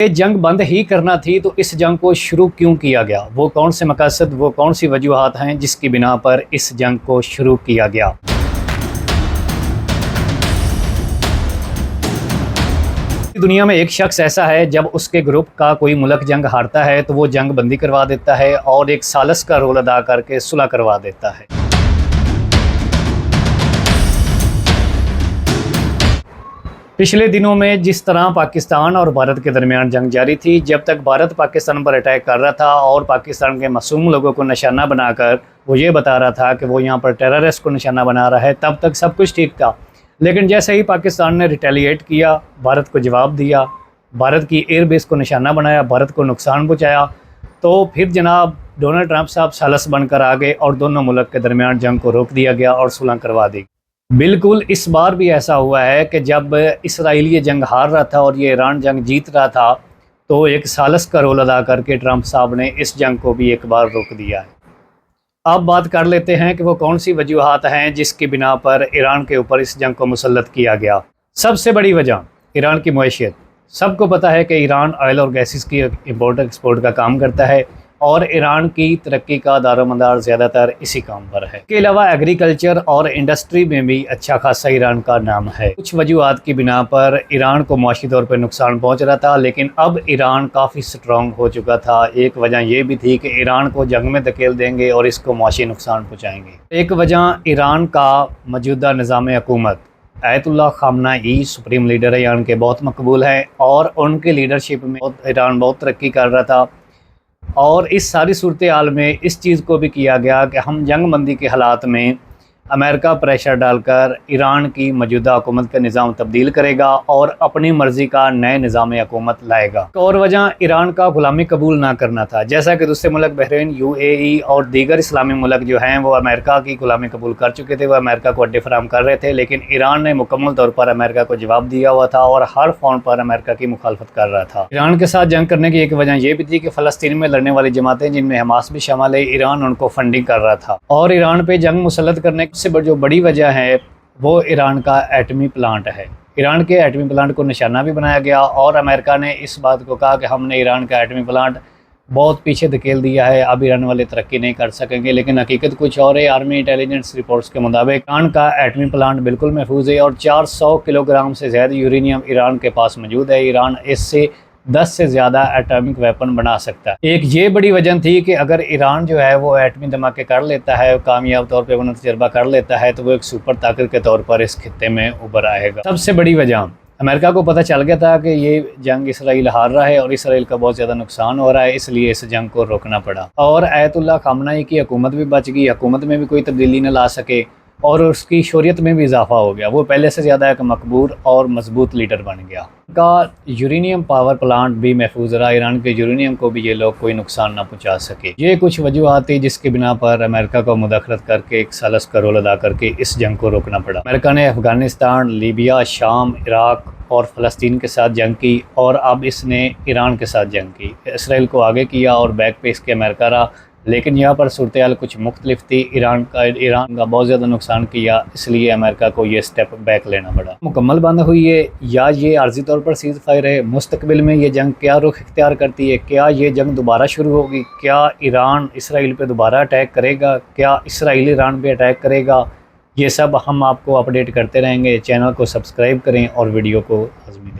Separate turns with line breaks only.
یہ جنگ بند ہی کرنا تھی تو اس جنگ کو شروع کیوں کیا گیا؟ وہ کون سے مقاصد، وہ کون سی وجوہات ہیں جس کی بنا پر اس جنگ کو شروع کیا گیا؟ دنیا میں ایک شخص ایسا ہے، جب اس کے گروپ کا کوئی ملک جنگ ہارتا ہے تو وہ جنگ بندی کروا دیتا ہے اور ایک ثالث کا رول ادا کر کے صلح کروا دیتا ہے۔ پچھلے دنوں میں جس طرح پاکستان اور بھارت کے درمیان جنگ جاری تھی، جب تک بھارت پاکستان پر اٹیک کر رہا تھا اور پاکستان کے معصوم لوگوں کو نشانہ بنا کر وہ یہ بتا رہا تھا کہ وہ یہاں پر ٹیررسٹ کو نشانہ بنا رہا ہے، تب تک سب کچھ ٹھیک تھا۔ لیکن جیسے ہی پاکستان نے ریٹیلیٹ کیا، بھارت کو جواب دیا، بھارت کی ایئر بیس کو نشانہ بنایا، بھارت کو نقصان پہنچایا، تو پھر جناب ڈونلڈ ٹرمپ صاحب ثالث بن کر آ گئے اور دونوں ملک کے درمیان جنگ کو روک دیا گیا اور صلح کروا دی۔ بالکل اس بار بھی ایسا ہوا ہے کہ جب اسرائیل یہ جنگ ہار رہا تھا اور یہ ایران جنگ جیت رہا تھا، تو ایک ثالث کا رول ادا کر کے ٹرمپ صاحب نے اس جنگ کو بھی ایک بار روک دیا ہے۔ اب بات کر لیتے ہیں کہ وہ کون سی وجوہات ہیں جس کی بنا پر ایران کے اوپر اس جنگ کو مسلط کیا گیا۔ سب سے بڑی وجہ ایران کی معیشت۔ سب کو پتہ ہے کہ ایران آئل اور گیسز کی امپورٹ ایکسپورٹ کا کام کرتا ہے اور ایران کی ترقی کا دار و مدار زیادہ تر اسی کام پر ہے۔ اس کے علاوہ ایگریکلچر اور انڈسٹری میں بھی اچھا خاصا ایران کا نام ہے۔ کچھ وجوہات کی بنا پر ایران کو معاشی طور پر نقصان پہنچ رہا تھا، لیکن اب ایران کافی سٹرونگ ہو چکا تھا۔ ایک وجہ یہ بھی تھی کہ ایران کو جنگ میں دھکیل دیں گے اور اس کو معاشی نقصان پہنچائیں گے۔ ایک وجہ ایران کا موجودہ نظام حکومت، آیت اللہ خامنہ سپریم لیڈر ایران کے بہت مقبول ہیں اور ان کے لیڈرشپ میں ایران بہت ترقی کر رہا تھا، اور اس ساری صورتحال میں اس چیز کو بھی کیا گیا کہ ہم جنگ بندی کے حالات میں امریکہ پریشر ڈال کر ایران کی موجودہ حکومت کا نظام تبدیل کرے گا اور اپنی مرضی کا نئے نظام حکومت لائے گا۔ ایک اور وجہ ایران کا غلامی قبول نہ کرنا تھا، جیسا کہ دوسرے ملک بحرین، UAE اور دیگر اسلامی ملک جو ہیں وہ امریکہ کی غلامی قبول کر چکے تھے، وہ امریکہ کو اڈے فراہم کر رہے تھے، لیکن ایران نے مکمل طور پر امریکہ کو جواب دیا ہوا تھا اور ہر فون پر امریکہ کی مخالفت کر رہا تھا۔ ایران کے ساتھ جنگ کرنے کی ایک وجہ یہ بھی تھی کہ فلسطین میں لڑنے والی جماعتیں جن میں حماس بھی شامل ہے، ایران ان کو فنڈنگ کر رہا تھا، اور ایران پہ جنگ مسلط کرنے سے جو بڑی وجہ ہے وہ ایران کا ایٹمی پلانٹ ہے۔ ایران کے ایٹمی پلانٹ کو نشانہ بھی بنایا گیا اور امریکہ نے اس بات کو کہا کہ ہم نے ایران کا ایٹمی پلانٹ بہت پیچھے دھکیل دیا ہے، اب ایران والے ترقی نہیں کر سکیں گے، لیکن حقیقت کچھ اور ہے۔ آرمی انٹیلیجنس رپورٹس کے مطابق ایران کا ایٹمی پلانٹ بالکل محفوظ ہے اور 400 کلو گرام سے زیادہ یورینیم ایران کے پاس موجود ہے۔ ایران اس سے 10 سے زیادہ ایٹامک ویپن بنا سکتا ہے۔ ایک یہ بڑی وجہ تھی کہ اگر ایران جو ہے وہ ایٹمی دھماکے کر لیتا ہے، کامیاب طور پہ انہوں تجربہ کر لیتا ہے، تو وہ ایک سپر طاقت کے طور پر اس خطے میں ابھر آئے گا۔ سب سے بڑی وجہ امریکہ کو پتہ چل گیا تھا کہ یہ جنگ اسرائیل ہار رہا ہے اور اسرائیل کا بہت زیادہ نقصان ہو رہا ہے، اس لیے اس جنگ کو روکنا پڑا، اور آیت اللہ خامنہ کی حکومت بھی بچ گئی، حکومت میں بھی کوئی تبدیلی نہ لا سکے اور اس کی شہرت میں بھی اضافہ ہو گیا، وہ پہلے سے زیادہ ایک مقبول اور مضبوط لیڈر بن گیا۔ ان کا یورینیم پاور پلانٹ بھی محفوظ رہا، ایران کے یورینیم کو بھی یہ لوگ کوئی نقصان نہ پہنچا سکے۔ یہ کچھ وجوہات تھی جس کی بنا پر امریکہ کو مداخلت کر کے ایک ثالث کا رول ادا کر کے اس جنگ کو روکنا پڑا۔ امریکہ نے افغانستان، لیبیا، شام، عراق اور فلسطین کے ساتھ جنگ کی، اور اب اس نے ایران کے ساتھ جنگ کی۔ اسرائیل کو آگے کیا اور بیک پہ اس کے امریکہ رہا، لیکن یہاں پر صورتحال کچھ مختلف تھی۔ ایران کا بہت زیادہ نقصان کیا، اس لیے امریکہ کو یہ سٹیپ بیک لینا پڑا۔ مکمل بند ہوئی ہے یا یہ عارضی طور پر سیز فائر ہے؟ مستقبل میں یہ جنگ کیا رخ اختیار کرتی ہے؟ کیا یہ جنگ دوبارہ شروع ہوگی؟ کیا ایران اسرائیل پہ دوبارہ اٹیک کرے گا؟ کیا اسرائیل ایران پہ اٹیک کرے گا؟ یہ سب ہم آپ کو اپڈیٹ کرتے رہیں گے۔ چینل کو سبسکرائب کریں اور ویڈیو کو لازمی دیں۔